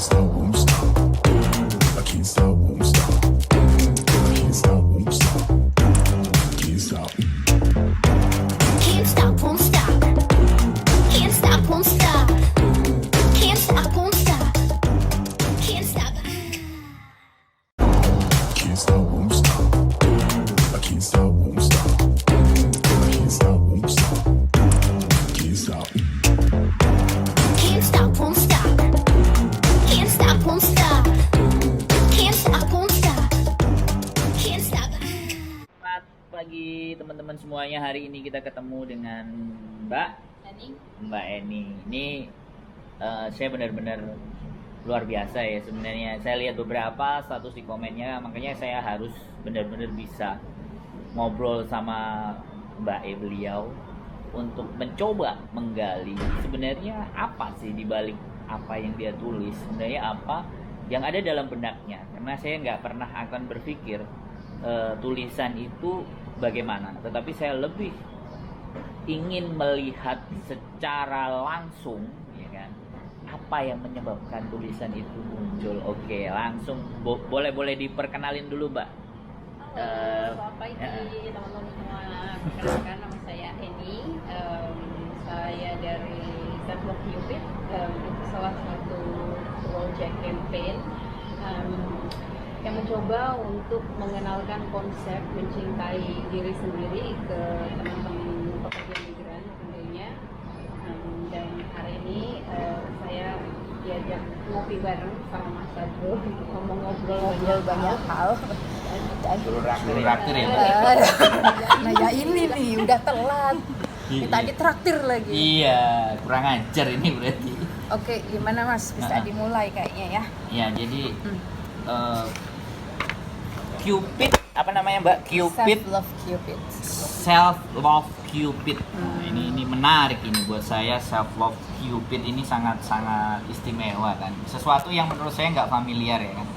stop, won't stop. I can't stop, won't stop. I can't stop, won't stop. Can't stop. Can't stop, won't stop. Can't stop, won't stop. Can't stop, won't stop. Can't stop. Can't stop, won't stop. I can't stop, won't stop. I can't stop, won't stop. Can't stop. Can't stop, won't stop. Can't stop, won't stop. Can't stop, won't stop. Can't stop. Selamat pagi teman-teman semuanya. Hari ini kita ketemu dengan Mbak Eni. Ini saya benar-benar luar biasa ya sebenarnya. Saya lihat beberapa status di komennya, makanya saya harus benar-benar bisa ngobrol sama Mbak beliau untuk mencoba menggali sebenarnya apa sih dibalik apa yang dia tulis, sebenarnya apa yang ada dalam benaknya. Karena saya nggak pernah akan berpikir tulisan itu bagaimana, tetapi saya lebih ingin melihat secara langsung, ya kan, apa yang menyebabkan tulisan itu muncul. Oke, langsung boleh diperkenalin dulu, Mbak. Selamat pagi teman-teman semua. Perkenalkan, nama saya Eni. Saya dari Self Love Cupid. Itu salah satu project campaign yang mencoba untuk mengenalkan konsep mencintai diri sendiri ke teman-teman pekerja migran tentunya. Dan hari ini saya diajak ngopi bareng sama Mas Adro untuk ngobrol banyak hal. Suruh raktir ya, Mbak. Nah ya ini nih udah telat. Kita ditraktir lagi. Iya, kurang ajar ini berarti. Oke, gimana Mas? Bisa dimulai kayaknya ya. Ya, jadi Cupid, apa namanya, Mbak? Cupid. Self Love Cupid. Self Love Cupid. Nah, ini menarik ini buat saya. Self Love Cupid ini sangat istimewa kan. Sesuatu yang menurut saya nggak familiar ya kan.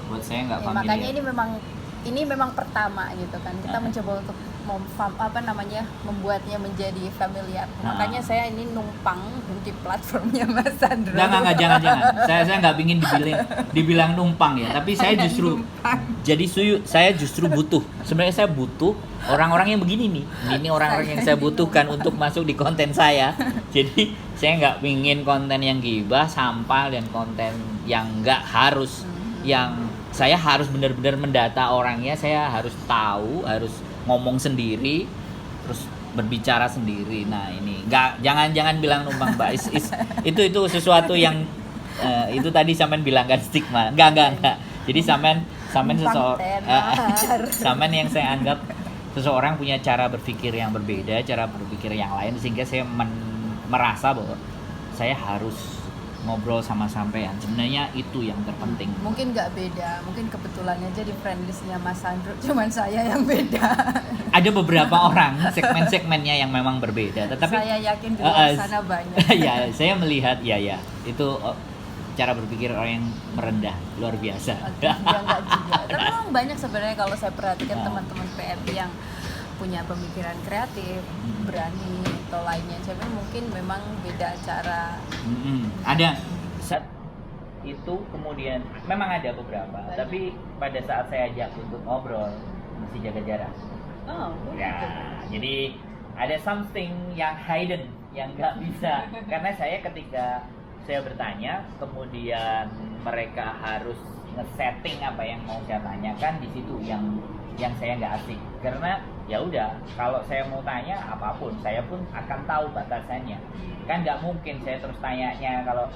Buat saya nggak familiar. Makanya ini memang pertama gitu kan. Kita mencoba untuk membuatnya menjadi familiar. Makanya saya ini numpang di platformnya Mas Sandro. Enggak, jangan. Saya nggak ingin dibilang numpang ya, tapi saya justru saya justru butuh. Sebenarnya saya butuh orang-orang yang begini nih. Ini orang-orang yang saya butuhkan untuk masuk di konten saya. Jadi saya nggak ingin konten yang gibah, sampah, dan konten yang nggak harus, yang saya harus benar-benar mendata orangnya. Saya harus tahu, harus ngomong sendiri, terus berbicara sendiri. Nah ini jangan bilang numpang, Mbak. Itu sesuatu yang itu tadi sampean bilang kan stigma. Enggak. Jadi sampean sampean yang saya anggap seseorang punya cara berpikir yang berbeda, cara berpikir yang lain, sehingga saya merasa bahwa saya harus ngobrol sama sampean. Sebenarnya itu yang terpenting. Mungkin nggak beda, mungkin kebetulan aja di friendlistnya Mas Sandro cuman saya yang beda. Ada beberapa orang segmen-segmennya yang memang berbeda, tetapi saya yakin di luar sana banyak. Ya, saya melihat ya itu cara berpikir orang yang merendah luar biasa. Ya enggak juga. Tapi memang banyak sebenarnya kalau saya perhatikan teman-teman PRI yang punya pemikiran kreatif, berani atau lainnya. Jadi mungkin memang beda cara. Ada saat itu kemudian memang ada beberapa, tapi pada saat saya ajak untuk ngobrol mesti jaga jarak. Ya, jadi ada something yang hidden yang nggak bisa, karena saya ketika saya bertanya kemudian mereka harus nge-setting apa yang mau saya tanyakan, di situ yang saya nggak asik. Karena ya udah, kalau saya mau tanya apapun saya pun akan tahu batasannya. Kan nggak mungkin saya terus tanyanya kalau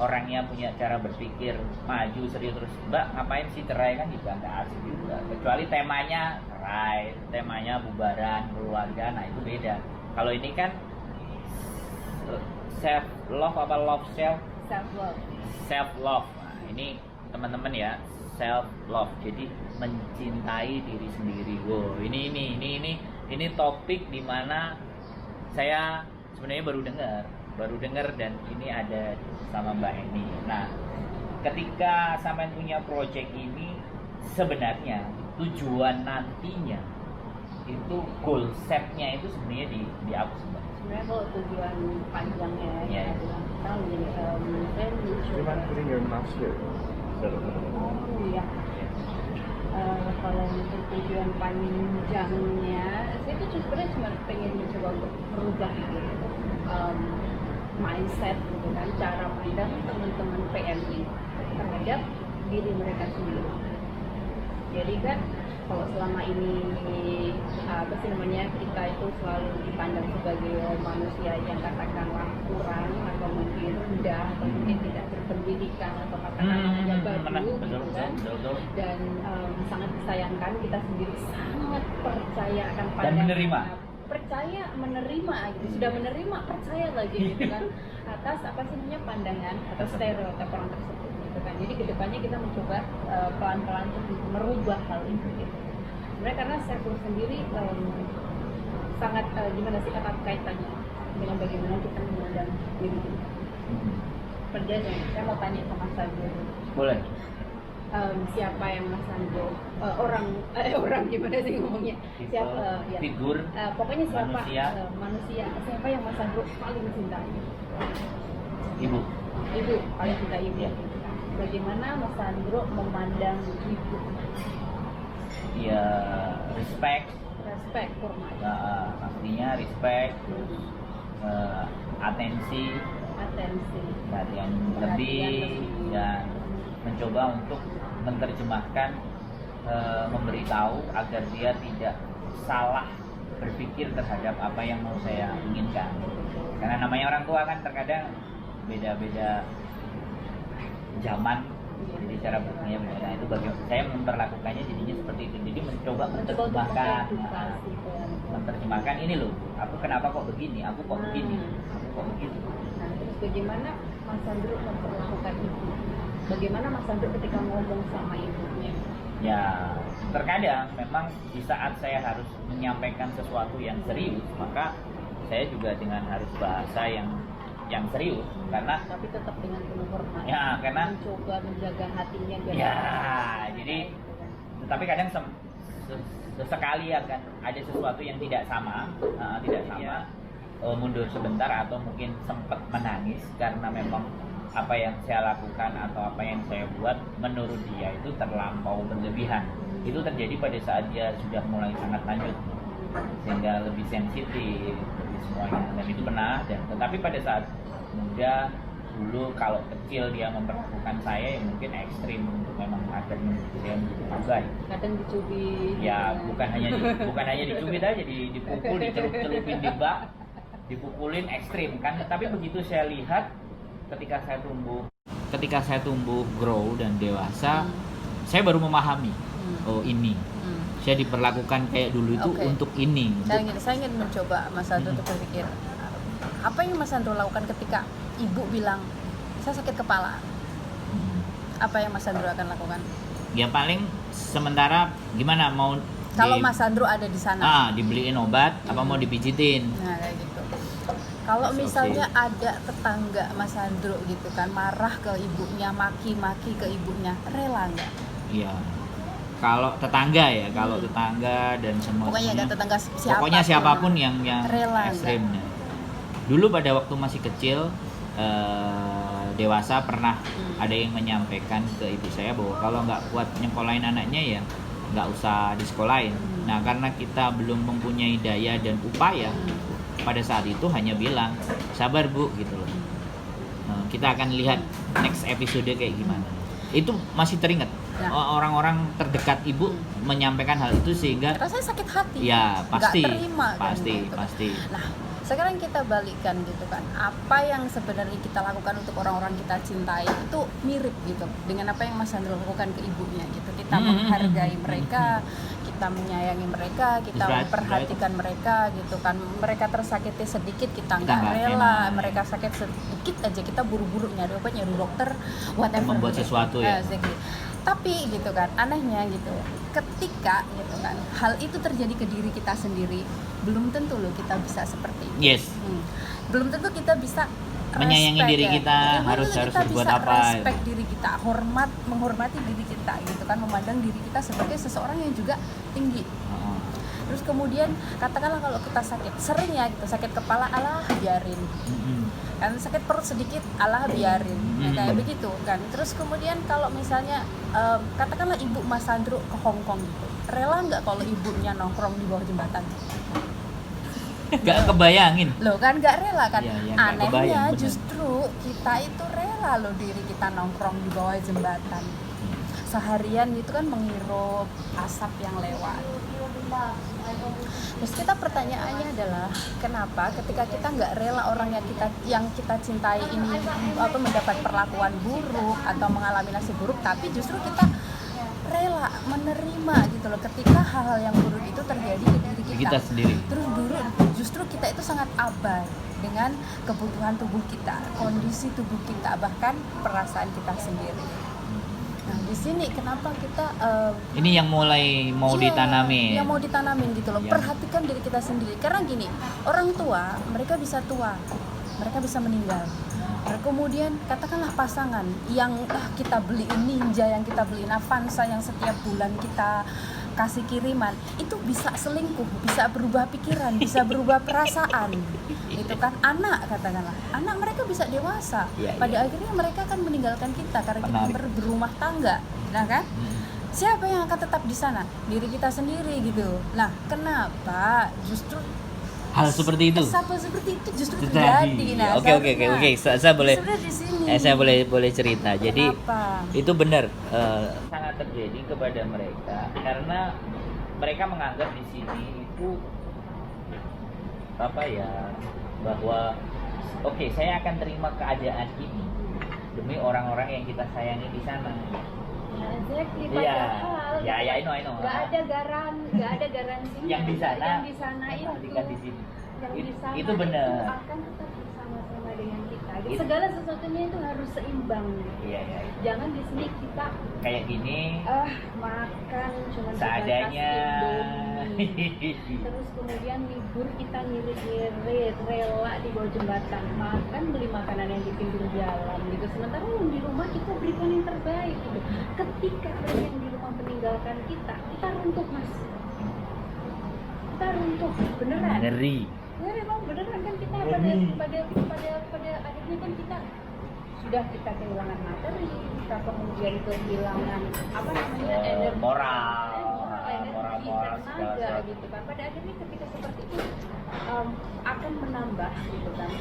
orangnya punya cara berpikir maju serius terus, Mbak ngapain sih cerai, kan juga nggak asik juga. Kecuali temanya cerai, temanya bubaran keluarga, nah itu beda. Kalau ini kan self love apa love self? Self love. Nah, ini teman-teman ya, self love. Jadi mencintai diri sendiri. Wow, ini topik di mana saya sebenarnya baru dengar dan ini ada sama Mbak Eni. Nah, ketika sampean punya project ini, sebenarnya tujuan nantinya itu goal setnya itu sebenarnya di apa sih, Mbak? Sebenarnya kalau tujuan panjangnya ya. sekali. Saya Do you mind mencoba. putting your mouse here? Oh iya. Kalau untuk tujuan panjangnya, saya tuh sebenarnya cuma pengen mencoba untuk merubah gitu, mindset gitu kan, cara pandang teman-teman PMI terhadap diri mereka sendiri. Jadi kan kalau selama ini apa sih namanya, kita itu selalu dipandang sebagai manusia yang katakanlah kurang atau mungkin rendah atau mungkin tidak berpendidikan atau katakanlah hanya babu gitu kan. betul. Dan sangat disayangkan kita sendiri sangat percaya akan Dan pandangan, menerima. percaya menerima gitu, sudah menerima, percaya lagi gitu kan atas apa sih namanya pandangan atau stereotip orang tersebut gitu kan. Jadi kedepannya kita mencoba pelan-pelan untuk merubah hal itu gitu. Sebenarnya karena saya pun sendiri sangat gimana sih erat kaitannya dengan bagaimana kita memandang diri kita. Perjanjian, saya mau tanya ke Mas Sandro. Boleh. Siapa yang Mas Sandro orang gimana sih ngomongnya? Siapa ya. Figur Pokoknya siapa manusia. siapa yang Mas Sandro paling cintai? Ibu. Ibu, paling cinta ibu. Iya. Bagaimana Mas Sandro memandang ibu? Ya, respect. Respect, hormat, Pastinya respect, atensi, atensi. perhatian lebih, dan mencoba untuk menerjemahkan, memberitahu agar dia tidak salah berpikir terhadap apa yang mau saya inginkan. Karena namanya orang tua kan terkadang beda-beda zaman, jadi cara berpikirnya beda. Nah, itu bagaimana saya memperlakukannya jadinya seperti itu. Jadi mencoba menerjemahkan ini loh, aku kenapa kok begini, aku kok begini, aku kok begitu. Nah, terus bagaimana Mas Sandro memperlakukan ibu? Bagaimana Mas Sandro ketika ngomong sama ibunya? Ya, terkadang memang di saat saya harus menyampaikan sesuatu yang serius, maka saya juga dengan harus bahasa yang serius, karena Tapi tetap dengan penuh hormat. ya karena Mencoba menjaga hatinya biar ya tidak jadi tapi kadang sesekali akan ada sesuatu yang tidak sama, mundur sebentar atau mungkin sempat menangis karena memang apa yang saya lakukan atau apa yang saya buat menurut dia itu terlampau berlebihan. Itu terjadi pada saat dia sudah mulai sangat lanjut sehingga lebih sensitif lebih semuanya, dan itu pernah. Dan tetapi pada saat muda dulu kalau kecil dia memperlakukan saya yang mungkin ekstrim untuk memang agar menjadi dia juga. kadang dicubit. Ya bukan hanya dicubit aja, dipukul, dicelup-celupin di bak, dipukulin ekstrim kan. Tapi begitu saya lihat ketika saya tumbuh grow dan dewasa, saya baru memahami oh ini saya diperlakukan kayak dulu itu Oke. untuk ini. Saya ingin mencoba Mas Sandro untuk berpikir apa yang Mas Sandro lakukan ketika ibu bilang saya sakit kepala. Apa yang Mas Sandro akan lakukan? Ya paling sementara gimana mau Kalau Mas Sandro ada di sana. dibeliin obat apa mau dipijitin. Nah kayak gitu. Kalau That's misalnya ada tetangga Mas Sandro gitu kan marah ke ibunya, maki-maki ke ibunya, rela nggak? Iya. Kalau tetangga ya, tetangga dan semua. Pokoknya nggak tetangga siapapun. Pokoknya siapapun yang Rela ekstrimnya. Dulu pada waktu masih kecil, dewasa pernah ada yang menyampaikan ke ibu saya bahwa kalau nggak kuat nyekolahin anaknya ya nggak usah disekolahin. Nah karena kita belum mempunyai daya dan upaya, pada saat itu hanya bilang sabar bu gitu loh. Kita akan lihat next episode kayak gimana. Itu masih teringat. Orang-orang terdekat ibu menyampaikan hal itu sehingga rasanya sakit hati. Ya pasti, nggak terima, pasti, kan, gitu. pasti. Nah, sekarang kita balikkan gitu kan, apa yang sebenarnya kita lakukan untuk orang-orang kita cintai itu mirip gitu dengan apa yang Mas Sandro lakukan ke ibunya gitu. Kita menghargai mereka, kita menyayangi mereka, kita memperhatikan mereka gitu kan. Mereka tersakiti sedikit kita nggak rela, mereka sakit sedikit aja kita buru-buru nyari obat, nyari dokter, whatever. Membuat sesuatu ya. Tapi gitu kan, anehnya gitu, ketika gitu kan hal itu terjadi ke diri kita sendiri, belum tentu loh kita bisa seperti itu. Yes. Belum tentu kita bisa menyayangi respect, diri ya. kita, harus kita berbuat bisa apa. Respect diri kita, menghormati diri kita gitu kan, memandang diri kita sebagai seseorang yang juga tinggi. Terus kemudian katakanlah kalau kita sakit, sering ya gitu sakit kepala, alah biarin. kan, sakit perut sedikit alah biarin, kayak begitu kan. Terus kemudian kalau misalnya katakanlah ibu Mas Sandro ke Hong Kong gitu, rela nggak kalau ibunya nongkrong di bawah jembatan? Gak kebayangin. Loh kan nggak rela kan. Iya, iya, nggak Anehnya kebayang, bener. justru kita itu rela loh diri kita nongkrong di bawah jembatan seharian gitu kan, menghirup asap yang lewat. Terus kita pertanyaannya adalah kenapa ketika kita nggak rela orang yang kita cintai ini mendapat perlakuan buruk atau mengalami nasib buruk, tapi justru kita rela menerima gitu loh ketika hal-hal yang buruk itu terjadi ke diri Kita sendiri. Terus dulu justru kita itu sangat abai dengan kebutuhan tubuh kita, kondisi tubuh kita, bahkan perasaan kita sendiri. Nah di sini kenapa kita Ini yang mulai mau iya, ditanamin. yang mau ditanamin gitu loh. Iya. Perhatikan diri kita sendiri. Karena gini, orang tua mereka bisa tua, mereka bisa meninggal. Kemudian katakanlah pasangan yang kita beliin Ninja, yang kita beliin Avanza, yang setiap bulan kita kasih kiriman, itu bisa selingkuh, bisa berubah pikiran, bisa berubah perasaan. Itu kan anak, katakanlah anak mereka bisa dewasa, Iya, pada iya. akhirnya mereka akan meninggalkan kita karena kita Menarik. berumah tangga, nah kan? Siapa yang akan tetap di sana? Diri kita sendiri gitu. Nah, kenapa justru Hal seperti itu. kesapa seperti itu justru Terjadi. terjadi? Nah, Oke. seharusnya Saya boleh. sebenarnya di sini. Saya boleh cerita. Jadi Kenapa? itu benar sangat terjadi kepada mereka karena mereka menganggap di sini itu apa ya, bahwa oke, saya akan terima keadaan ini demi orang-orang yang kita sayangi di sana. Exactly, Iya. padahal Ya, I know. nggak ada garansinya Yang di sana, yang di sana perhatikan di sini. yang di sana Itu benar. itu akan tetap bersama-sama dengan kita. Itu- Segala sesuatunya itu harus seimbang. Iya. Jangan di sini kita Kayak gini makan cuma seadanya. terus kemudian libur kita ngirit-ngirit rela di bawah jembatan, makan beli makanan yang di pinggir jalan gitu, sementara yang di rumah kita berikan yang terbaik gitu. Ketika mereka yang di rumah meninggalkan kita runtuh mas, kita runtuh beneran. Ngeri. Ya memang beneran kan, kita pada akhirnya kan kita sudah kita kehilangan materi, kita kemudian kehilangan energi, Moral, energi, segala tenaga sesuatu. gitu kan. Pada akhirnya ketika seperti itu akan menambah gitu kan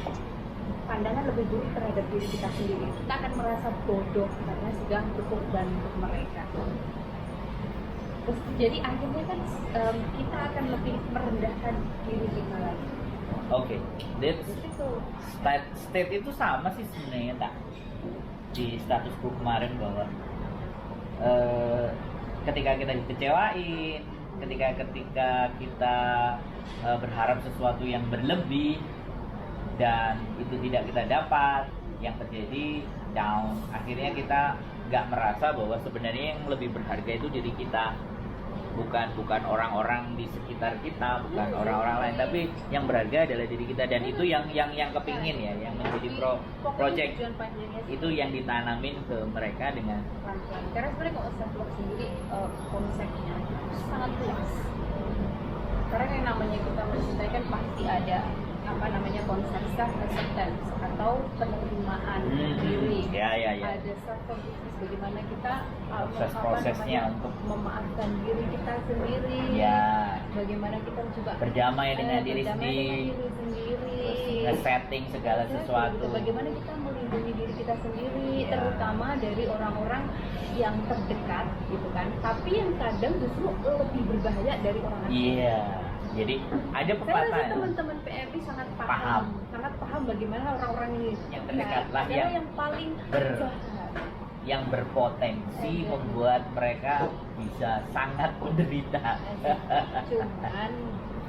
pandangan lebih buruk terhadap diri kita sendiri. Kita akan merasa bodoh karena sudah berkorban untuk mereka. Terus, jadi akhirnya kan kita akan lebih merendahkan diri kita lagi. Oke, that's Itu state itu sama sih sebenarnya, tak, di status quo kemarin bahwa ketika kita dikecewain, ketika kita berharap sesuatu yang berlebih dan itu tidak kita dapat, yang terjadi down. Akhirnya kita nggak merasa bahwa sebenarnya yang lebih berharga itu diri kita, bukan orang-orang di sekitar kita, bukan orang-orang lain, tapi yang berharga adalah diri kita. Dan itu yang kepingin ya, yang menjadi project tujuan panjangnya sih itu yang ditanamin ke mereka dengan pelan-pelan. Karena sebenarnya kalau self love sendiri konsepnya itu sangat luas. Karena yang namanya kita mencintai kan pasti ada konsep self acceptance atau penerimaan diri. Ya. Ada self forgiveness, bagaimana kita Prosesnya untuk memaafkan diri kita sendiri. ya Bagaimana kita juga berdamai dengan diri berdamai sendiri, dengan diri sendiri. nge-setting segala Exactly, sesuatu. gitu. Bagaimana kita melindungi diri kita sendiri, Ya. terutama dari orang-orang yang terdekat, gitu kan. Tapi yang kadang justru lebih berbahaya dari orang lain. Iya. Jadi ada Saya rasa pepatah teman-teman PMI sangat Paham. sangat paham bagaimana orang-orang ini. Yang terdekat lah, adalah yang yang paling ber- jahat. yang berpotensi membuat mereka bisa sangat menderita. Cuman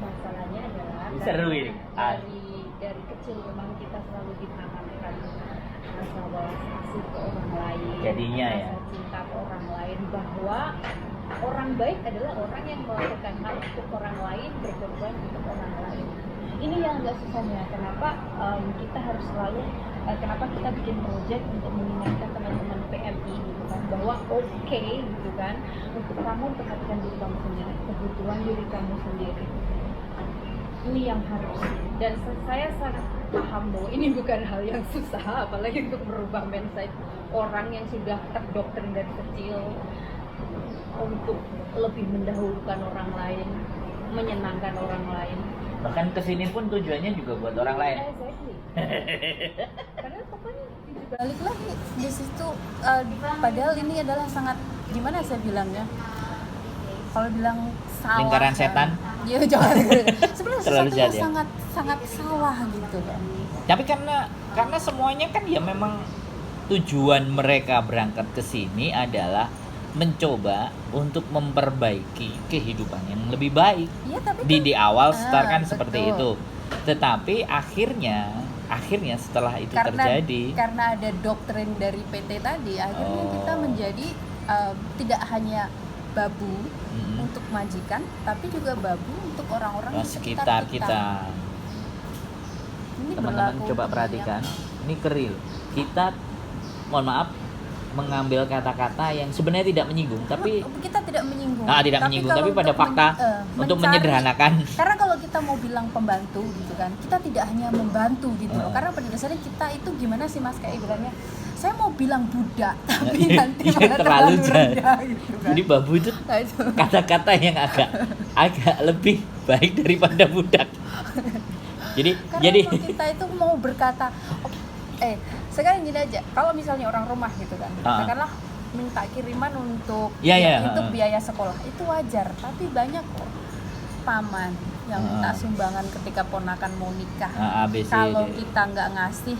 masalahnya adalah Seru ini. dari kecil memang kita selalu ditanamkan rasa belas kasih ke orang lain, Jadinya rasa ya. cinta ke orang lain, bahwa orang baik adalah orang yang melakukan hal untuk orang lain, berkorban untuk orang lain. Ini yang agak susahnya, kenapa kita harus selalu kenapa kita bikin project untuk mengingatkan teman-teman PMI gitu kan, bahwa oke gitu kan, untuk kamu perhatikan diri kamu sendiri, kebutuhan diri kamu sendiri. ini yang harus, dan saya sangat paham bahwa ini bukan hal yang susah, apalagi untuk merubah mindset orang yang sudah terdoktrin dari kecil untuk lebih mendahulukan orang lain, menyenangkan orang lain. Bahkan kesini pun tujuannya juga buat orang lain. Exactly. Karena pokoknya Balik lagi di situ, padahal ini adalah sangat, gimana saya bilangnya, kalau bilang salah Lingkaran kan. setan. Iya, jangan. Sebenarnya Terlalu sesuatu jahat yang ya. sangat salah gitu kan. Tapi karena semuanya kan ya memang tujuan mereka berangkat ke sini adalah mencoba untuk memperbaiki kehidupan yang lebih baik. Iya, tapi Di awal start kan betul. seperti itu. Tetapi akhirnya setelah itu terjadi, karena ada doktrin dari PT tadi, akhirnya Oh. kita menjadi tidak hanya babu Mm-mm. untuk majikan, tapi juga babu untuk orang-orang di sekitar kita. Ini Teman-teman berlaku coba di perhatikan, ini keril. Kita mohon maaf mengambil kata-kata yang sebenarnya tidak menyinggung, tapi kita tidak menyinggung. tidak menyinggung, tapi kalau pada untuk fakta untuk mencari- menyederhanakan. Karena kalau kita mau bilang pembantu gitu kan, kita tidak hanya membantu gitu loh. Ah. Karena pada dasarnya kita itu gimana sih Mas, kayak bilangnya, saya mau bilang budak tapi Iya, nanti iya, malah terlalu terlalu jahat. rendah gitu kan. Jadi babu itu Nah, itu. kata-kata yang agak lebih baik daripada budak. Karena jadi emang kita itu mau berkata, sekarang gini aja, kalau misalnya orang rumah gitu kan, katakanlah minta kiriman untuk untuk biaya sekolah, itu wajar. Tapi banyak kok paman yang minta sumbangan ketika ponakan mau nikah. ABC. Kalau kita nggak ngasih,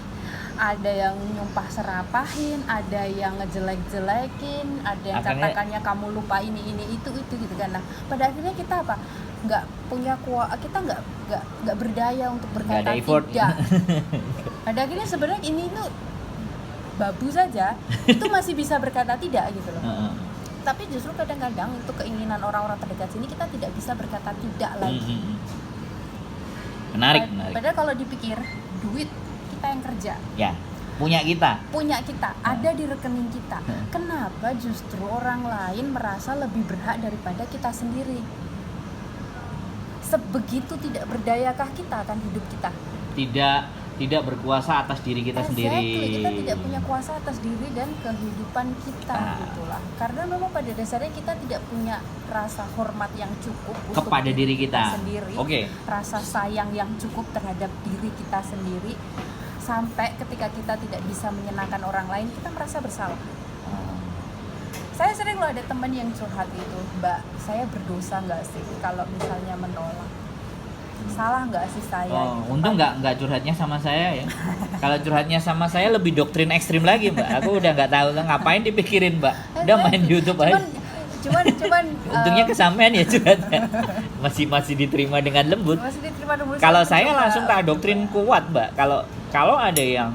ada yang nyumpah serapahin, ada yang ngejelek-jelekin, ada yang Akhirnya- katakannya kamu lupa ini itu gitu kan. Nah, pada akhirnya kita apa? Nggak punya kita nggak berdaya untuk berkata ada effort. tidak. Pada akhirnya sebenarnya ini tuh babu saja itu masih bisa berkata tidak gitu loh. Tapi justru kadang-kadang itu keinginan orang-orang terdekat sini kita tidak bisa berkata tidak lagi. Menarik. Padahal kalau dipikir duit kita yang kerja, Ya, punya kita. ada di rekening kita. Kenapa justru orang lain merasa lebih berhak daripada kita sendiri? Sebegitu tidak berdayakah kita akan hidup kita? Tidak berkuasa atas diri kita sendiri. Kita tidak punya kuasa atas diri dan kehidupan kita gitulah. Karena memang pada dasarnya kita tidak punya rasa hormat yang cukup untuk Kepada diri kita sendiri. Oke. Rasa sayang yang cukup terhadap diri kita sendiri, sampai ketika kita tidak bisa menyenangkan orang lain kita merasa bersalah. Saya sering loh ada teman yang curhat itu, Mbak, saya berdosa nggak sih kalau misalnya menolak? Salah nggak sih saya? Gitu. Untung nggak curhatnya sama saya ya. Kalau curhatnya sama saya lebih doktrin ekstrim lagi, Mbak. Aku udah nggak tahu ngapain dipikirin, Mbak. Udah main YouTube aja. Cuman Untungnya kesampean ya curhatnya. Masih diterima dengan lembut. masih diterima dulu. Kalau saya langsung tak doktrin kuat, Mbak. Kalau ada yang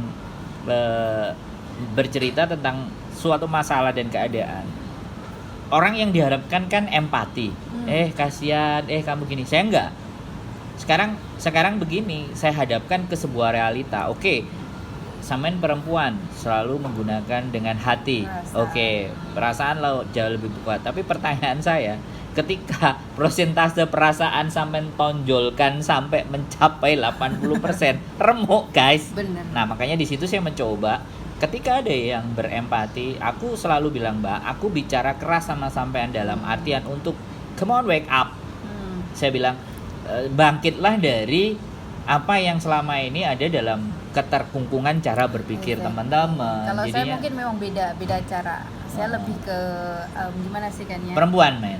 bercerita tentang suatu masalah dan keadaan, orang yang diharapkan kan empati. Kasihan, kamu gini. Saya enggak. Sekarang begini, saya hadapkan ke sebuah realita. Oke, sampean perempuan selalu menggunakan dengan hati. Oke, perasaan lo jauh lebih kuat. Tapi pertanyaan saya, ketika persentase perasaan sampean tonjolkan sampai mencapai 80%, remuk, guys. Bener. Nah, makanya di situ saya mencoba. Ketika ada yang berempati, aku selalu bilang, Mbak, aku bicara keras sama sampean dalam artian untuk come on, wake up. Saya bilang, bangkitlah dari apa yang selama ini ada dalam keterkungkungan cara berpikir teman-teman. Kalau Jadinya, saya mungkin memang beda cara. Saya lebih ke gimana sih kan ya? perempuan, men.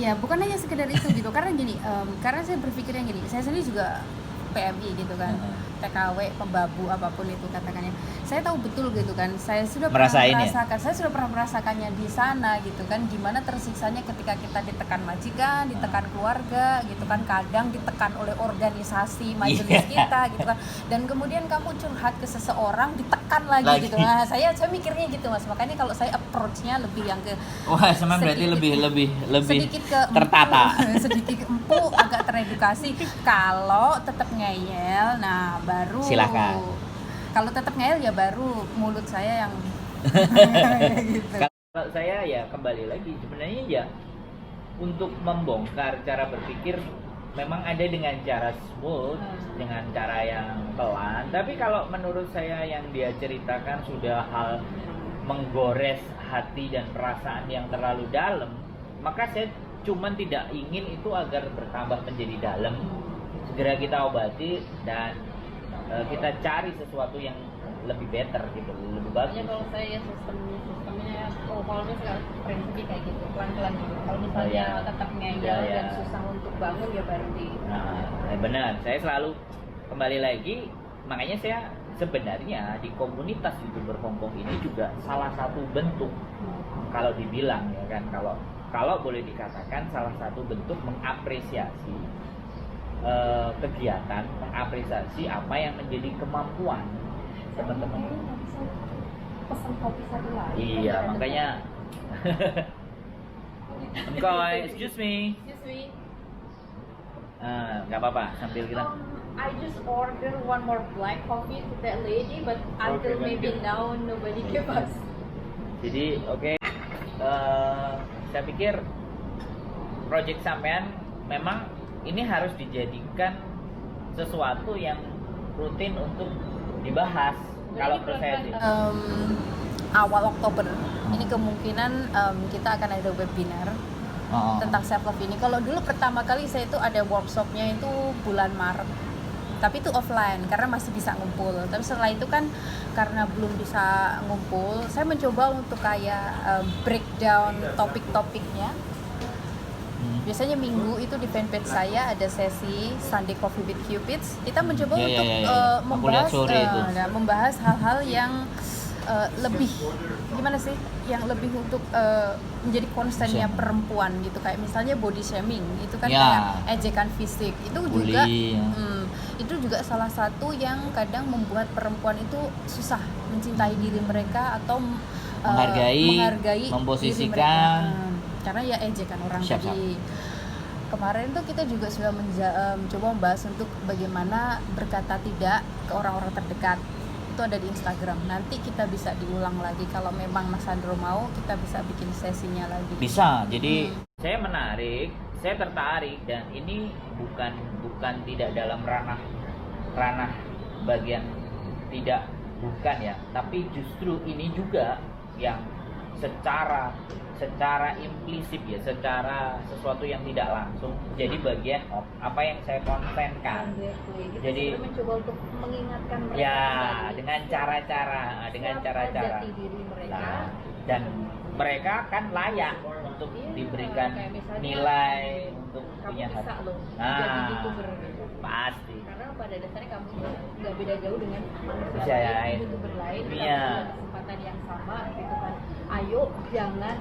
Ya bukan hanya sekedar itu gitu. Karena gini, karena saya berpikirnya gini. Saya sendiri juga PMI gitu kan, TKW, pembabu apapun itu katakannya. Saya tahu betul gitu kan. Saya sudah pernah merasakan. Saya sudah pernah merasakannya di sana gitu kan. Gimana tersiksanya ketika kita ditekan majikan, ditekan keluarga gitu kan. Kadang ditekan oleh organisasi majelis kita gitu kan. Dan kemudian kamu curhat ke seseorang, ditekan lagi. Gitu. Nah, saya mikirnya gitu, Mas. Makanya kalau saya approach-nya lebih yang ke Sama berarti lebih sedikit ke tertata. Sedikit empuk, agak teredukasi. Kalau tetap ngeyel, nah baru Silakan. Kalau tetap ngeyel ya baru mulut saya yang gitu. Kalau saya ya kembali lagi sebenarnya ya untuk membongkar cara berpikir memang ada dengan cara smooth, dengan cara yang pelan. Tapi kalau menurut saya yang dia ceritakan sudah hal menggores hati dan perasaan yang terlalu dalam, maka saya cuman tidak ingin itu agar bertambah menjadi dalam. Segera kita obati dan kita cari sesuatu yang lebih better gitu, lebih bagus. Makanya kalau saya sistemnya kalau misalnya prinsipnya kayak gitu, pelan-pelan gitu. Kalau misalnya tetap ngeyel dan susah untuk bangun ya baru di. Nah, benar. Saya selalu kembali lagi, makanya saya sebenarnya di komunitas YouTuber Hongkong ini juga salah satu bentuk, kalau dibilang ya kan, kalau boleh dikatakan salah satu bentuk mengapresiasi kegiatan, mengapresiasi apa yang menjadi kemampuan teman-teman. Pesan kopi satu lagi. Iya, makanya engkau, excuse me. Nggak apa-apa, sambil kita. I just order one more black coffee to that lady, but until maybe now nobody give us. Jadi oke. Saya pikir project sampean memang ini harus dijadikan sesuatu yang rutin untuk dibahas. Kalau menurut saya sih. Awal Oktober ini kemungkinan kita akan ada webinar tentang self love ini. Kalau dulu pertama kali saya itu ada workshopnya itu bulan Maret, tapi itu offline karena masih bisa ngumpul. Tapi setelah itu kan karena belum bisa ngumpul, saya mencoba untuk kayak breakdown topik-topiknya. Biasanya minggu itu di fanpage saya ada sesi Sunday Coffee with Cupids. Kita mencoba untuk membahas hal-hal yang lebih gimana sih, yang lebih untuk menjadi concernnya perempuan gitu, kayak misalnya body shaming itu kan kayak ejekan fisik itu juga itu juga salah satu yang kadang membuat perempuan itu susah mencintai diri mereka atau menghargai memposisikan diri mereka. Karena ya ejekan orang tadi. Kemarin tuh kita juga sudah mencoba membahas untuk bagaimana berkata tidak ke orang-orang terdekat. Itu ada di Instagram. Nanti kita bisa diulang lagi kalau memang Mas Sandro mau, kita bisa bikin sesinya lagi. Bisa. Jadi saya tertarik dan ini bukan tidak dalam ranah bagian tidak, bukan ya, tapi justru ini juga yang secara implisit ya, secara sesuatu yang tidak langsung jadi bagian apa yang saya kontenkan. Jadi mencoba untuk mengingatkan mereka ya dengan cara-cara jati diri mereka. Dan mereka kan layak untuk diberikan nilai untuk punya bisa hati. loh jadi YouTuber gitu. Pasti. Karena pada dasarnya kamu nggak beda jauh dengan manusia Bisa ya, lain, YouTuber lain, iya. kita punya kesempatan yang sama gitu kan. Ayo jangan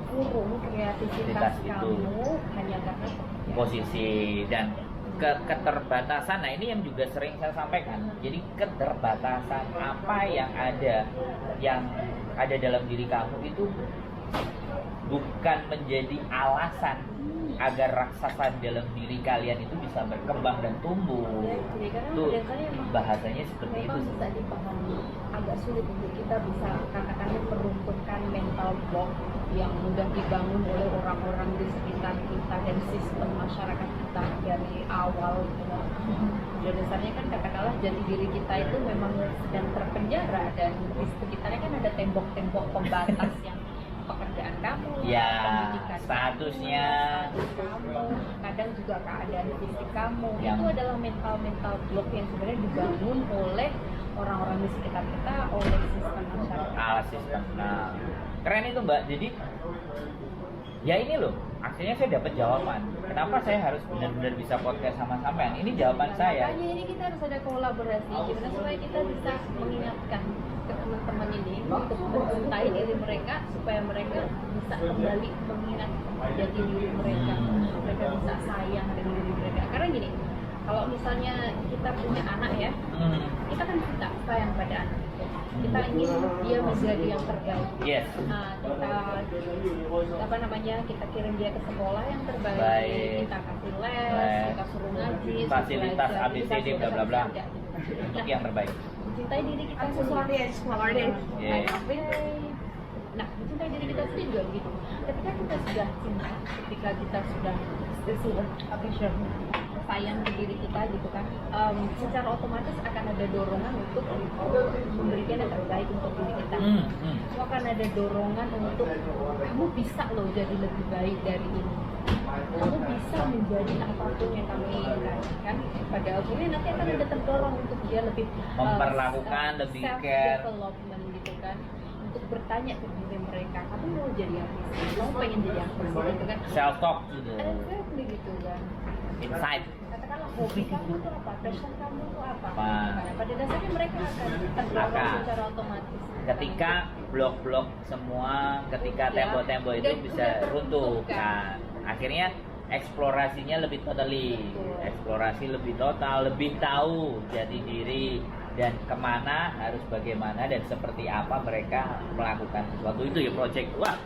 kurung kreativitas kamu hanya karena posisi dan keterbatasan. Nah ini yang juga sering saya sampaikan. Jadi keterbatasan apa yang ada dalam diri kamu itu bukan menjadi alasan agar raksasa dalam diri kalian itu bisa berkembang dan tumbuh. Itu bahasanya seperti itu. Memang bisa dipahami, agak sulit untuk kita bisa katakannya meruntuhkan mental block yang mudah dibangun oleh orang-orang di sekitar kita dan sistem masyarakat kita dari awal gitu. Pada dasarnya kan katakanlah jati diri kita itu memang sedang terpenjara dan di sekitarnya kan ada tembok-tembok pembatas yang pekerjaan kamu, pendidikan statusnya, status kamu, kadang juga keadaan fisik kamu. Yang itu adalah mental block yang sebenarnya dibangun oleh orang-orang di sekitar kita, oleh sistem masyarakat. Sistem. Nah, keren itu Mbak. Jadi ya ini loh, akhirnya saya dapat jawaban. Kenapa saya harus benar-benar bisa podcast sama sampean? Ini jawaban saya. Makanya ini kita harus ada kolaborasi, gimana supaya kita bisa mengingatkan ke teman-teman ini untuk mencintai diri mereka, supaya mereka bisa kembali mengingat jati diri mereka, mereka bisa sayang dengan diri mereka. Karena gini, kalau misalnya kita punya anak ya, kita kan kita sayang pada anak itu. Kita ingin dia menjadi yang terbaik. Yes. Nah, kita kirim dia ke sekolah yang terbaik, kita kasih les, kita suruh ngaji, fasilitas belajar, ABCD bla bla bla untuk yang terbaik. Mencintai diri kita sendiri. Nah, mencintai diri kita sendiri juga begitu. Ketika kita sudah cinta, ketika kita sudah sayang ke diri kita gitu kan, secara otomatis akan ada dorongan untuk memberikan yang terbaik untuk diri kita. So, akan ada dorongan untuk kamu bisa loh jadi lebih baik dari ini, kamu bisa menjadi apapun yang kamu inginkan kan. Pada akhirnya nanti akan ada terdorong untuk dia lebih Memperlakukan, lebih care. self development gitu kan, untuk bertanya ke diri mereka, kamu mau jadi apa sih, kamu pengen jadi apa sih gitu kan. Self talk gitu. Exactly gitu kan. Insight. Katakanlah hobi kamu tuh apa, passion kamu tuh apa. Apa? Nah, pada dasarnya mereka akan terdorong Akan. secara otomatis. Ketika blok-blok semua, ketika Ya, tembok-tembok itu udah bisa runtuh terbentuk, kan. Akhirnya eksplorasinya lebih totally, Betul. eksplorasi lebih total, lebih tahu jati diri dan kemana harus bagaimana dan seperti apa mereka melakukan sesuatu itu ya project. Wah,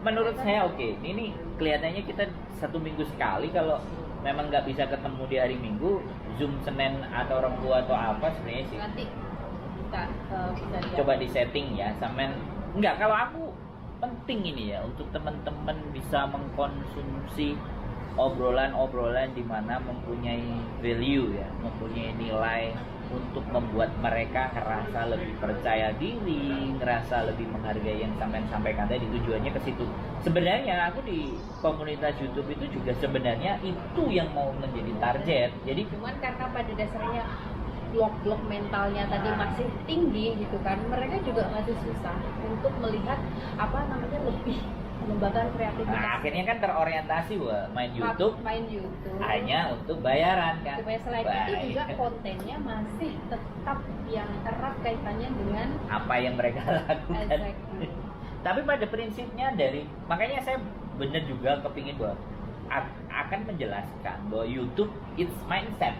menurut saya oke. Ini kelihatannya kita 1 minggu sekali, kalau memang nggak bisa ketemu di hari Minggu, Zoom Senin atau Rabu atau apa sebenarnya sih. Nanti kita bisa lihat. Coba di setting ya, sampean enggak, kalau aku penting ini ya untuk teman-teman bisa mengkonsumsi obrolan-obrolan di mana mempunyai value ya, mempunyai nilai untuk membuat mereka ngerasa lebih percaya diri, ngerasa lebih menghargai yang sampean sampaikan tadi. Tujuannya ke situ. Sebenarnya aku di komunitas YouTube itu juga sebenarnya itu yang mau menjadi target. Jadi Cuman karena pada dasarnya blok-blok mentalnya tadi masih tinggi gitu kan, mereka juga masih susah untuk melihat apa namanya lebih mengembangkan kreativitas. nah, akhirnya kan terorientasi wah main YouTube Main YouTube. hanya untuk bayaran kan. Supaya selain Wah, itu juga kontennya masih tetap yang erat kaitannya dengan apa yang mereka lakukan. exactly. Tapi pada prinsipnya makanya saya benar juga kepingin bahwa akan menjelaskan bahwa YouTube it's mindset.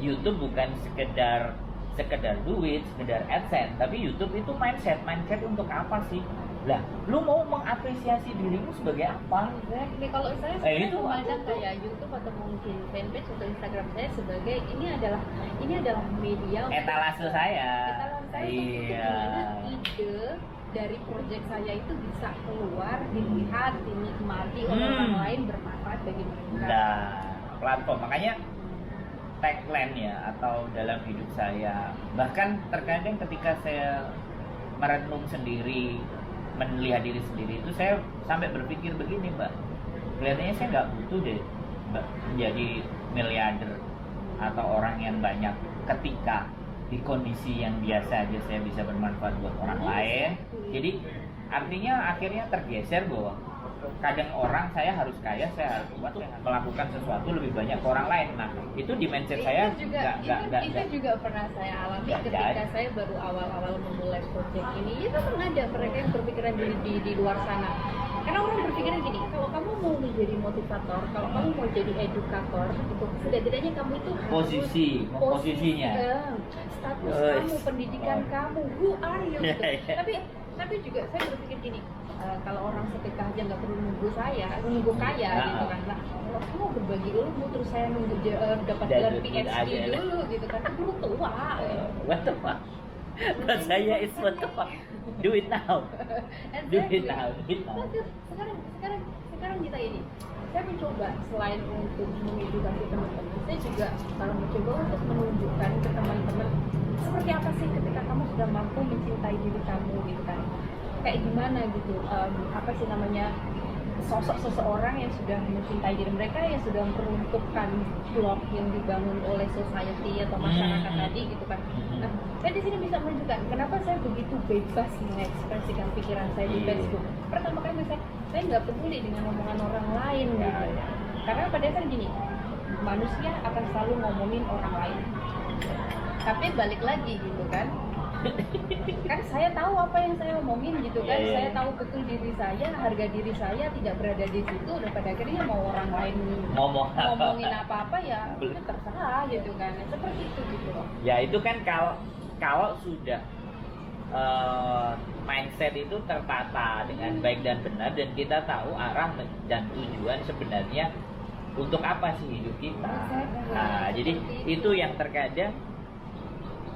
YouTube bukan sekedar duit, sekedar AdSense, tapi YouTube itu mindset untuk apa sih? Lah, lu mau mengapresiasi dirimu sebagai apa? Exactly. Kalau saya itu sebenarnya memandang apa tuh? kayak YouTube atau mungkin fanpage atau Instagram saya sebagai ini adalah media Etalase saya. Etalase saya Iya. gimana ide dari proyek saya itu bisa keluar, dilihat, dinikmati oleh orang lain, bermanfaat bagi mereka. Nah, platform. Makanya tagline ya atau dalam hidup saya, bahkan terkadang ketika saya merenung sendiri, melihat diri sendiri itu, saya sampai berpikir begini, Mbak, kelihatannya saya nggak butuh deh Mbak, menjadi miliarder atau orang yang banyak ketika di kondisi yang biasa aja saya bisa bermanfaat buat orang lain. Jadi artinya akhirnya tergeser bahwa kadang orang saya harus kaya, saya harus buat melakukan sesuatu lebih banyak ke orang lain. Nah, itu di mindset saya itu nggak. juga pernah saya alami Nggak ketika jadi. saya baru awal-awal memulai proyek ini. Itu kan ada mereka yang berpikiran di luar sana. Karena orang berpikirnya gini, kalau kamu mau menjadi motivator, kalau kamu mau jadi edukator, itu setidaknya kamu itu posisinya. Status Oh, kamu, pendidikan kamu, who are you? Iya, gitu. iya. Tapi juga saya berpikir gini, kalau orang sedekah aja nggak perlu nunggu kaya Nah. gitu kan. Nah, kalau kamu berbagi ilmu terus saya nunggu dapat Dan gelar duit PhD aja. dulu gitu kan, dulu tua. What the fuck? Buat saya is what the fuck? Do it now. Do it now. Nah, sekarang kita ini, saya mencoba selain untuk mengedukasi teman-teman, saya juga mencoba untuk menunjukkan ke teman-teman seperti apa sih ketika kamu sudah mampu mencintai diri kamu gitu kan, kayak gimana gitu, apa sih namanya, sosok seseorang yang sudah mencintai diri mereka, yang sudah meruntuhkan blok yang dibangun oleh society atau masyarakat tadi gitu kan. Nah, saya di sini bisa menunjukkan kenapa saya begitu bebas mengekspresikan pikiran saya di Facebook. Pertama kali saya nggak peduli dengan omongan orang lain gitu. Karena pada dasarnya gini, manusia akan selalu ngomongin orang lain. Tapi balik lagi gitu kan, kan saya tahu apa yang saya omongin gitu kan. Iya. Saya tahu betul diri saya, harga diri saya tidak berada di situ, dan pada akhirnya mau orang lain ngomongin apa-apa ya itu terserah gitu kan. Seperti itu gitu loh. Ya itu kan kalau sudah mindset itu tertata dengan baik dan benar, dan kita tahu arah dan tujuan sebenarnya untuk apa sih hidup kita. Nah, jadi itu yang terkadang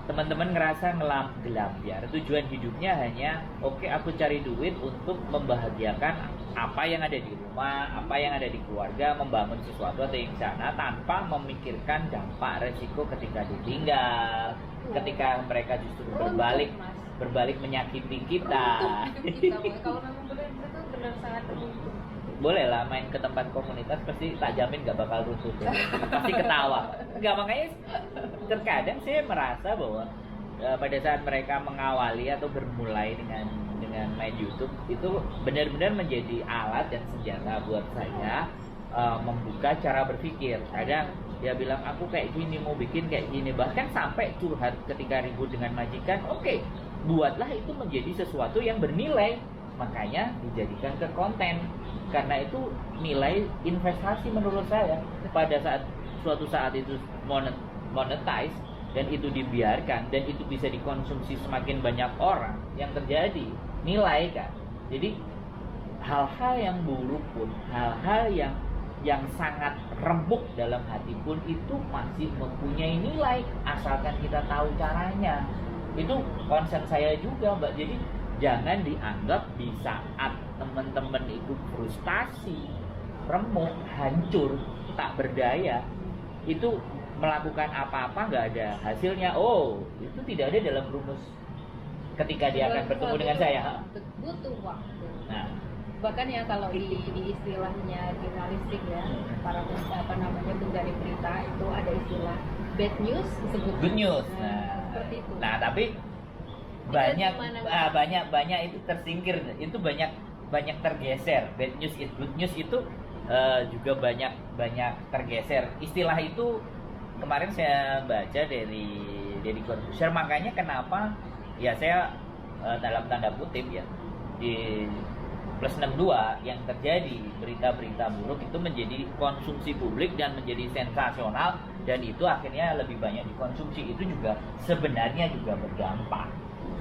teman-teman ngerasa gelampiar. Tujuan hidupnya hanya oke, aku cari duit untuk membahagiakan apa yang ada di rumah, apa yang ada di keluarga, membangun sesuatu atau yang sana tanpa memikirkan dampak resiko ketika ditinggal, ketika mereka justru berbalik menyakiti kita. Hidup kita, Wak. Kalau memang benar itu benar sangat beruntung. Boleh lah main ke tempat komunitas, pasti tak jamin gak bakal rusuh ya. Pasti ketawa. Enggak, makanya terkadang saya merasa bahwa pada saat mereka mengawali atau bermulai dengan main YouTube itu benar-benar menjadi alat dan senjata buat saya membuka cara berpikir. Kadang dia bilang aku kayak gini, mau bikin kayak gini, bahkan sampai curhat ketika ribut dengan majikan. Oke, buatlah itu menjadi sesuatu yang bernilai, makanya dijadikan ke konten. Karena itu nilai investasi menurut saya. Pada saat suatu saat itu monetize dan itu dibiarkan dan itu bisa dikonsumsi semakin banyak orang, yang terjadi nilai kan. Jadi hal-hal yang buruk pun, hal-hal yang sangat rembuk dalam hati pun itu masih mempunyai nilai asalkan kita tahu caranya. Itu concern saya juga, Mbak. Jadi jangan dianggap di saat teman-teman itu frustasi, remuk, hancur, tak berdaya, itu melakukan apa-apa nggak ada hasilnya. Oh, itu tidak ada dalam rumus ketika dia akan bertemu dengan saya. Butuh waktu. Nah, Bahkan ya kalau di istilahnya jurnalistik ya, para pencari berita itu ada istilah bad news disebut good news. Seperti itu. Nah, tapi banyak itu tersingkir, itu banyak tergeser. Bad news is good news itu juga banyak tergeser. Istilah itu kemarin saya baca dari Corbusier, makanya kenapa ya saya dalam tanda kutip ya di plus 62 yang terjadi berita-berita buruk itu menjadi konsumsi publik dan menjadi sensasional, dan itu akhirnya lebih banyak dikonsumsi. Itu juga sebenarnya juga berdampak.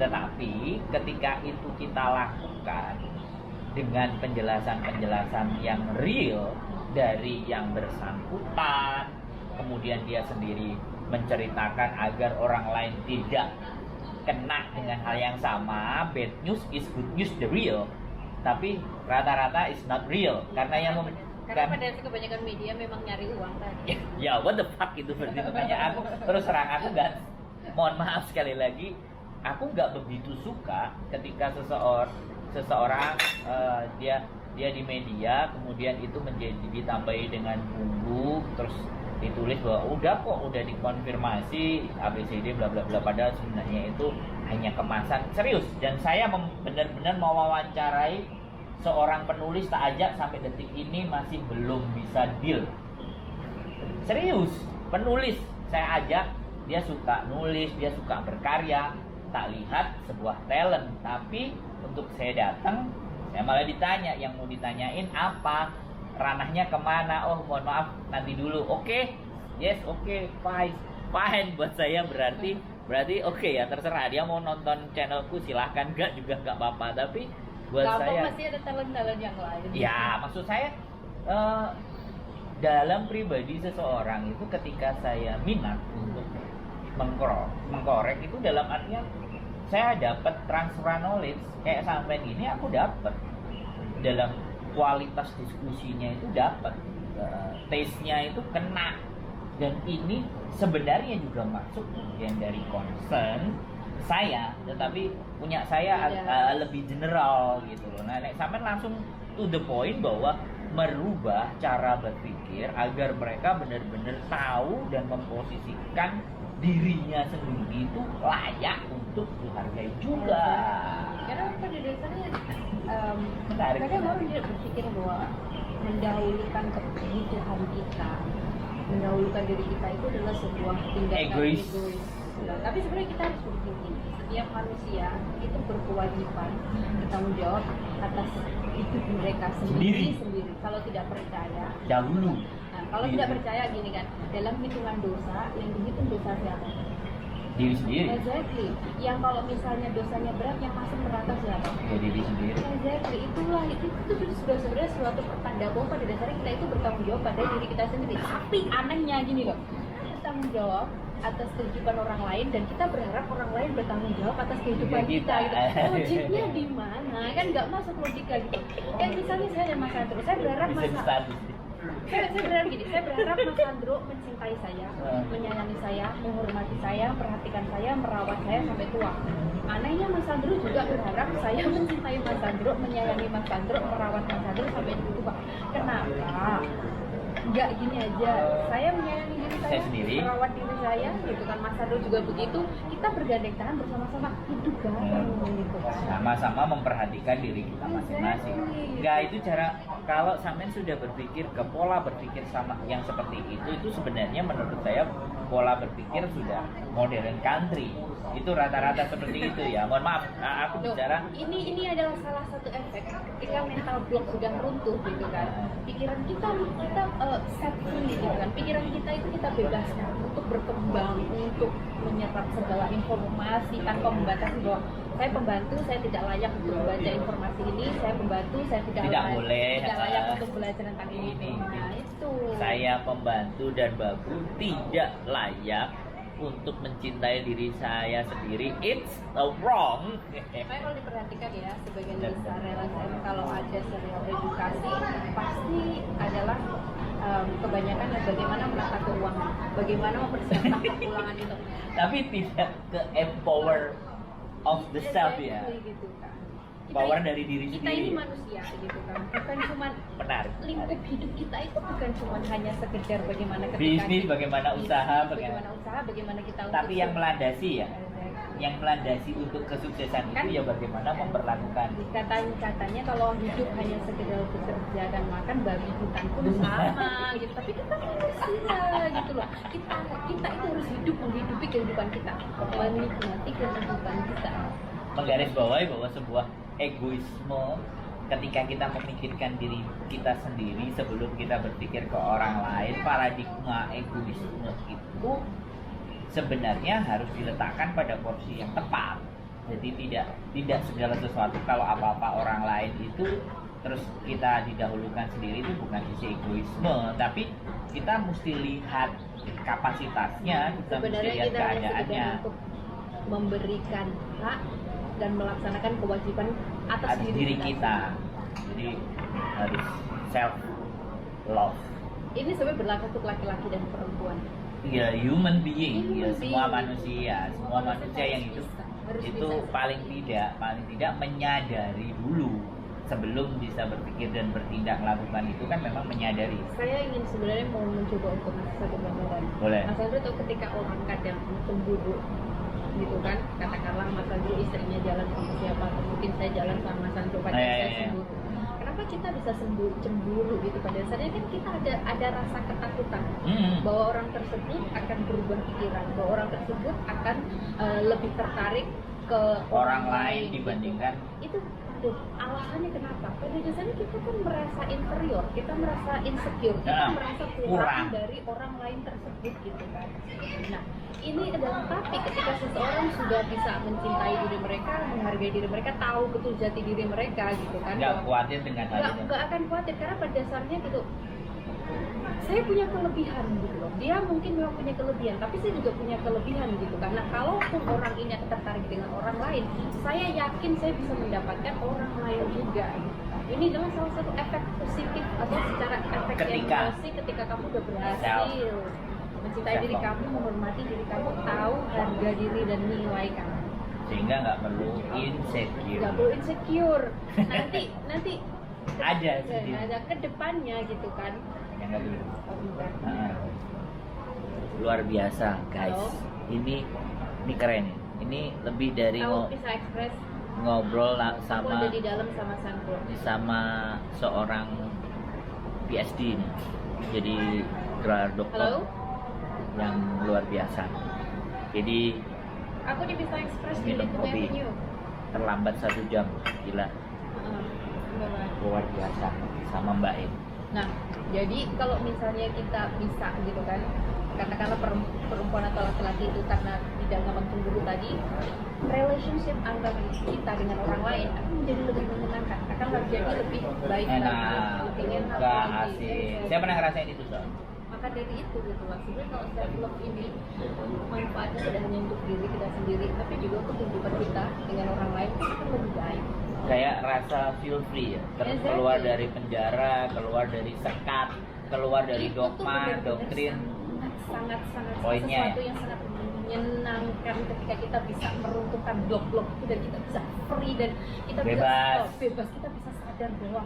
Tetapi ketika itu kita lakukan dengan penjelasan-penjelasan yang real dari yang bersangkutan, kemudian dia sendiri menceritakan agar orang lain tidak kena dengan hal yang sama. Bad news is good news, the real, tapi rata-rata is not real karena pada kebanyakan media memang nyari uang tadi. Ya what the fuck itu berarti. Makanya aku terus terang, aku nggak, mohon maaf sekali lagi, aku nggak begitu suka ketika seseorang dia di media kemudian itu menjadi ditambahi dengan bumbu terus ditulis bahwa udah dikonfirmasi ABCD bla bla bla, padahal sebenarnya itu hanya kemasan. Serius, dan saya benar-benar mau wawancarai seorang penulis, tak ajak sampai detik ini masih belum bisa deal. Serius, penulis saya ajak, dia suka nulis, dia suka berkarya, tak lihat sebuah talent. Tapi untuk saya datang, saya malah ditanya, yang mau ditanyain apa, ranahnya kemana, oh mohon maaf nanti dulu. Oke, yes, oke, fine buat saya, berarti oke ya, terserah dia mau nonton channelku silahkan, enggak juga enggak apa-apa. Tapi buat saya masih ada talent yang lain. Ya, maksud saya dalam pribadi seseorang itu ketika saya minat untuk mengkorek itu dalam artian saya dapat transfer knowledge kayak sampai ini, aku dapat dalam kualitas diskusinya itu dapat, taste-nya itu kena, dan ini sebenarnya juga masuk bagian dari concern saya, tetapi punya saya lebih general gitu loh. Nah, sampai langsung to the point bahwa merubah cara berpikir agar mereka benar-benar tahu dan memposisikan dirinya sendiri itu layak untuk dihargai juga. Karena pada dasarnya kadang orang tidak berpikir bahwa mendahulukan kebutuhan kita, mendahulukan diri kita itu adalah sebuah tindakan egois. Nah, tapi sebenarnya kita harus berpikir setiap manusia itu berkewajiban bertanggung jawab atas hidup mereka sendiri. Kalau tidak percaya dahulu. Nah, kalau tidak percaya gini kan, dalam hitungan dosa yang dihitung dosa siapa? Diri sendiri. Exactly. Yang kalau misalnya dosanya berat, yang masuk neraka siapa? Ya, diri sendiri. Exactly. Itu sudah sebenarnya suatu pertanda bahwa pada dasarnya kita itu bertanggung jawab pada diri kita sendiri. Tapi anehnya gini loh, bertanggung jawab atas kehidupan orang lain dan kita berharap orang lain bertanggung jawab atas kehidupan kita gitu. Logiknya di mana? Kan nggak masuk logika gitu. Kayak misalnya saya dan Mas Andro, saya berharap saya berharap gini, saya berharap Mas Andro mencintai saya, menyayangi saya, menghormati saya, memperhatikan saya, merawat saya sampai tua. Anehnya Mas Andro juga berharap saya mencintai Mas Andro, menyayangi Mas Andro, merawat Mas Andro sampai tua. Kenapa? Nggak gini aja, saya menyayangi diri saya sendiri, merawat diri saya, gitu kan. Mas Andro juga begitu, kita bergandeng tangan bersama-sama hidup bareng, gitu kan. Sama-sama memperhatikan diri kita masing-masing. Enggak, itu cara kalau sampean sudah berpikir ke pola berpikir sama yang seperti itu sebenarnya menurut saya pola berpikir sudah modern country. Itu rata-rata seperti itu ya. Mohon maaf, aku bicara ini adalah salah satu efek ketika mental block sudah runtuh gitu kan. Pikiran kita set free gitu kan. Pikiran kita itu kita bebaskan untuk berkembang, untuk menyerap segala informasi tanpa membatasi bahwa saya pembantu, saya tidak layak untuk membaca informasi ini, saya pembantu, saya tidak layak untuk belajar tentang ini. Nah, itu. Saya pembantu dan babu tidak layak untuk mencintai diri saya sendiri. It's wrong. Makanya kalau diperhatikan ya, sebagian besar LSM kalau ada serial edukasi pasti adalah kebanyakan bagaimana menata keuangan, bagaimana mempersiapkan keuangan itu. Tapi tidak ke empower of the self ya. Gitu kan. Power dari diri kita sendiri. ini manusia gitu kan, bukan cuma Benar. lingkup hidup kita itu bukan cuma hanya sekedar bagaimana ketika Bisnis, bagaimana usaha, bagaimana kita tapi untuk yang melandasi ya, yang melandasi untuk kesuksesan Kan? itu ya bagaimana memperlakukan. katanya kalau hidup hanya sekedar bekerja dan makan, babi hutan pun sama gitu. Tapi kita manusia gitu loh. Kita itu harus hidup menghidupi kehidupan kita, menikmati kehidupan kita. Menggarisbawahi bahwa sebuah egoisme ketika kita memikirkan diri kita sendiri sebelum kita berpikir ke orang lain, paradigma egoisme itu sebenarnya harus diletakkan pada porsi yang tepat. Jadi tidak segala sesuatu kalau apa-apa orang lain itu terus kita didahulukan sendiri, itu bukan sisi egoisme, tapi kita mesti lihat kapasitasnya, kita mesti Sebenarnya lihat kita hanya keadaannya. sekedar untuk memberikan hak dan melaksanakan kewajiban atas diri kita. Jadi harus self love. Ini sebenarnya berlaku untuk laki-laki dan perempuan. Ya, human being, ya Human semua being. manusia, semua manusia yang hidup Harus itu bisa. paling tidak menyadari dulu sebelum bisa berpikir dan bertindak melakukan itu kan memang menyadari. Saya ingin sebenarnya mau mencoba untuk ngasih satu gambaran. Boleh. Mas Andro tahu ketika orang kadang cemburu gitu kan, katakanlah Mas Andro istrinya jalan sama siapa, atau mungkin saya jalan sama Mas Andro pacar saya cemburu. Kenapa kita bisa cemburu gitu? Pada dasarnya kan kita ada rasa ketakutan bahwa orang tersebut akan berubah pikiran, bahwa orang tersebut akan lebih tertarik ke Orang lain gitu. dibandingkan Itu alasannya kenapa? Pada dasarnya kita kan merasa inferior, kita merasa insecure, kita merasa kurang dari orang lain tersebut gitu kan. Nah, ini adalah tapi ketika seseorang sudah bisa mencintai diri mereka, menghargai diri mereka, tahu betul jati diri mereka gitu kan. nggak khawatir dengan hal itu. Nggak akan khawatir karena pada dasarnya gitu. Saya punya kelebihan gitu loh. Dia mungkin memang punya kelebihan, tapi saya juga punya kelebihan gitu. Karena kalaupun orang ini akan tertarik dengan orang lain, saya yakin saya bisa mendapatkan orang lain juga. Gitu. Ini adalah salah satu efek positif atau secara efek emosi ketika kamu udah berhasil mencintai diri kamu, menghormati diri kamu, tahu harga diri dan nilai kamu. Sehingga nggak perlu insecure. Nggak perlu insecure. Nanti ada ke depannya gitu kan. Yang nggak dulu. Oh, bukan. Luar biasa guys. Halo? Ini keren. Ini lebih dari Tahu Pizza Express. ngobrol Aku sama ada di dalam sama Sandro. seorang PhD nih. Jadi gelar dokter Halo? yang luar biasa. Jadi Aku di Pizza Express di minum Little kopi Avenue. terlambat 1 jam, gila Bye-bye. luar biasa sama Mbak E. Nah, jadi kalau misalnya kita bisa gitu kan, katakanlah perempuan atau laki-laki itu karena tidak ngomong cemburu tadi, relationship antara kita dengan orang lain akan menjadi lebih menyenangkan, akan menjadi lebih baik lagi, Enak, lebih enak gak lagi. asik. Saya pernah ngerasain itu soal. Maka dari itu gitu lah, sebenarnya kalau self love ini manfaatnya tidak hanya untuk diri kita sendiri, tapi juga untuk kehidupan kita dengan orang lain itu akan lebih baik. Kayak rasa feel free ya, Exactly. keluar dari penjara, keluar dari sekat, keluar dari Itu tuh dogma, benar-benar doktrin. sangat Poinnya sesuatu yang sangat menyenangkan ketika kita bisa meruntuhkan blok-blok itu dan kita bisa free dan kita Bebas. bisa bebas, kita bisa sadar bahwa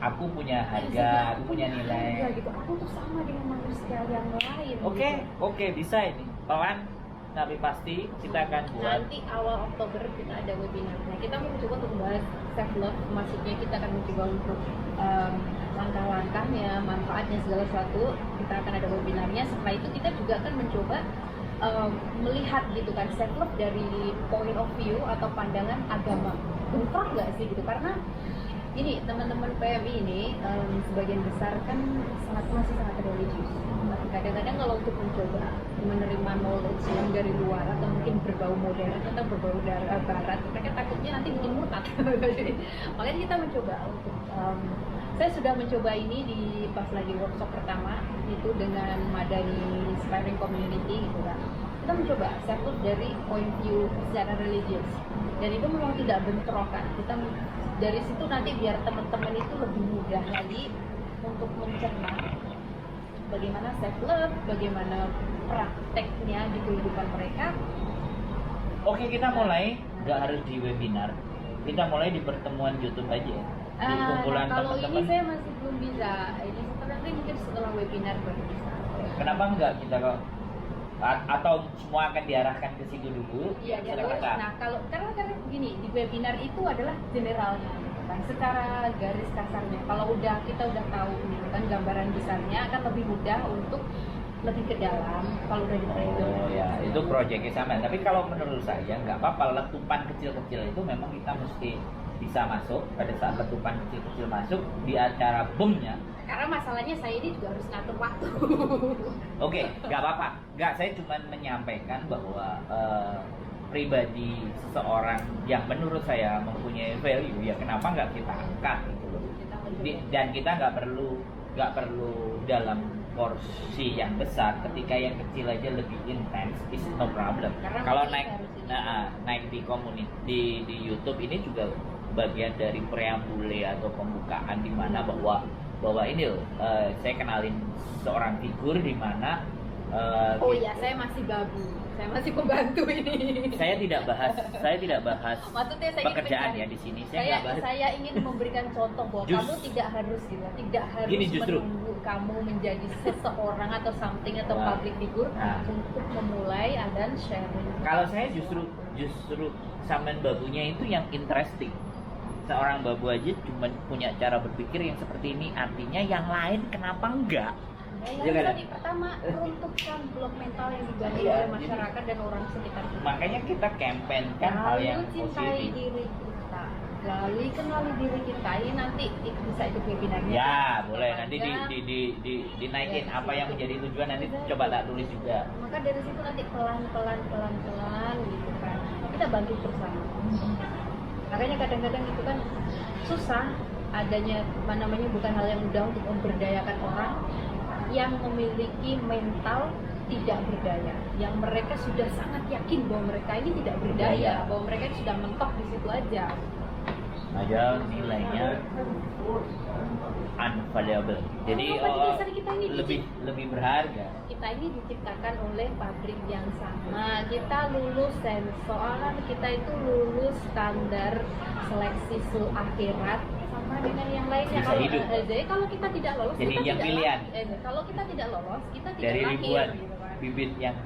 Aku punya harga, aku punya nilai. gitu. Aku tuh sama dengan manusia yang lain. Oke, gitu. oke, bisa ini. Pelan tapi pasti kita akan buat. Nanti awal Oktober kita ada webinar. Nah, kita mau coba untuk bahas self love, maksudnya kita akan mencoba untuk langkah-langkahnya, manfaatnya segala sesuatu. Kita akan ada webinarnya. Setelah itu kita juga akan mencoba melihat gitu kan self love dari point of view atau pandangan agama. Bentrok nggak sih gitu? Karena ini teman-teman PMI ini sebagian besar kan masih sangat religius. Kadang-kadang kalau untuk mencoba menerima knowledge yang dari luar atau mungkin berbau modern atau berbau dari barat, mereka takutnya nanti bikin murtad. Makanya kita mencoba untuk saya sudah mencoba ini di pas lagi workshop pertama itu dengan Madani Inspiring Community gitu kan. Kita mencoba self love dari point view secara religius dan itu memang tidak bentrok kan. Kita dari situ nanti biar teman-teman itu lebih mudah lagi untuk mencerna bagaimana self love, bagaimana prakteknya di kehidupan mereka. Oke, kita mulai, nggak harus di webinar. Kita mulai di pertemuan YouTube aja. Di kumpulan Kalau ini teman-teman. saya masih belum bisa. Ini sebenarnya mungkin setelah webinar baru bisa. Kenapa enggak kita kok atau semua akan diarahkan ke situ dulu? Iya, ya, Silakan. nah karena begini, di webinar itu adalah generalnya gitu kan. Secara garis kasarnya, kalau kita udah tahu gitu kan gambaran besarnya akan lebih mudah untuk lebih ke dalam kalau udah di-trigger. Oh ya, itu proyeknya sama. Tapi kalau menurut saya nggak apa-apa, letupan kecil-kecil itu memang kita mesti bisa masuk. Pada saat letupan kecil-kecil masuk di acara boomnya. Karena masalahnya saya ini juga harus ngatur waktu. Oke, nggak apa-apa. Nggak, saya cuma menyampaikan bahwa pribadi seseorang yang menurut saya mempunyai value, ya kenapa nggak kita angkat gitu loh. Dan kita nggak perlu dalam porsi yang besar. Ketika yang kecil aja lebih intens, is no problem. Karena Kalau masih naik harus naik di community di YouTube ini juga bagian dari preambule atau pembukaan di mana bahwa ini loh, saya kenalin seorang figur di mana Oh iya, saya masih babu. Saya masih pembantu ini. saya tidak bahas Maksudnya saya pekerjaan ingin ya di sini. Saya nggak bahas. saya ingin memberikan contoh bahwa kamu tidak harus tidak harus Gini, justru. menunggu kamu menjadi seseorang atau something atau Wah. public figure Nah. untuk memulai dan sharing. Kalau saya justru sampean babunya itu yang interesting. Seorang babu aja cuma punya cara berpikir yang seperti ini, artinya yang lain kenapa enggak? Yang kan? tadi pertama runtuhkan blok mental yang dibangun Iya, oleh masyarakat dan orang sekitar kita. Makanya kita campaignkan hal yang Lalu cintai positif. diri kita, lalu kenali diri kita. Ini nanti bisa ikut webinarnya. Ya, boleh nanti Sepanjang- dinaikin Ya, apa yang menjadi tujuan, nanti coba tak tulis juga. Maka dari situ nanti pelan-pelan gitu kan kita bangkit bersama. Makanya kadang-kadang itu kan susah adanya namanya bukan hal yang mudah untuk memberdayakan orang yang memiliki mental tidak berdaya, yang mereka sudah sangat yakin bahwa mereka ini tidak berdaya, bahwa mereka sudah mentok di situ aja. Padahal nilainya unvaluable. Jadi Pada dasarnya kita ini lebih berharga. kita ini diciptakan oleh pabrik yang sama. Kita lulus soalnya kita itu lulus standar seleksi akhirat sama dengan yang lainnya. Bisa hidup. Jadi kalau kita tidak lolos, Jadi kita yang tidak pilihan. kalau kita tidak lolos, kita tidak Dari lahir. ribuan Gitu kan. bibit yang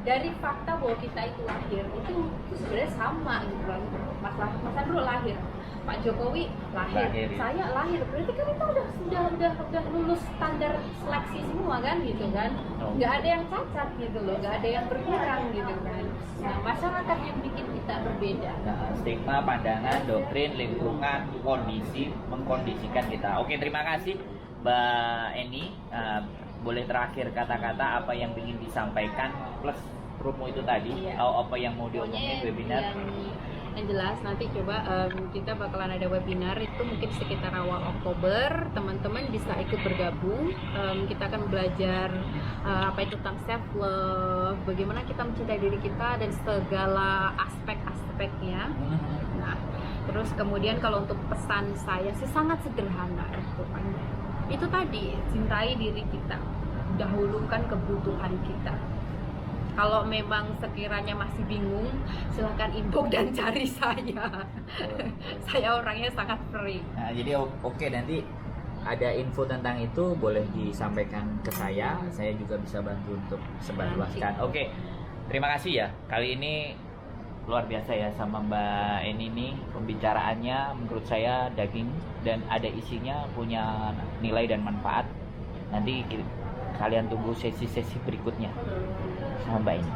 Dari fakta bahwa kita itu lahir itu sebenarnya sama gitu kan. Mas Andro lahir, Pak Jokowi lahir, Lahir, ya. saya lahir. Berarti kan kita udah lulus standar seleksi semua kan gitu kan. Oh. Nggak ada yang cacat gitu loh, nggak ada yang berkurang gitu kan. Nah, masyarakat yang bikin kita berbeda. Nah, stigma, pandangan, doktrin, lingkungan, kondisi mengkondisikan kita. Oke, terima kasih Mbak Eni. Boleh terakhir kata-kata apa yang ingin disampaikan plus promo itu tadi, Iya. atau apa yang mau diomongin Pokoknya webinar. Yang jelas nanti coba kita bakalan ada webinar itu mungkin sekitar awal Oktober. Teman-teman bisa ikut bergabung. Kita akan belajar apa itu tentang self love, bagaimana kita mencintai diri kita dan segala aspek-aspeknya. Nah, terus kemudian kalau untuk pesan saya sih sangat sederhana gitu kan. Itu tadi, cintai diri kita, dahulukan kebutuhan kita. Kalau memang sekiranya masih bingung, silahkan inbox dan cari saya. Saya orangnya sangat free. Nah, jadi oke, nanti ada info tentang itu boleh disampaikan ke saya. Saya juga bisa bantu untuk sebarluaskan. Oke, terima kasih ya. Kali ini luar biasa ya sama Mbak Eni nih, pembicaraannya menurut saya daging dan ada isinya, punya nilai dan manfaat. Nanti kalian tunggu sesi-sesi berikutnya sama Mbak Eni.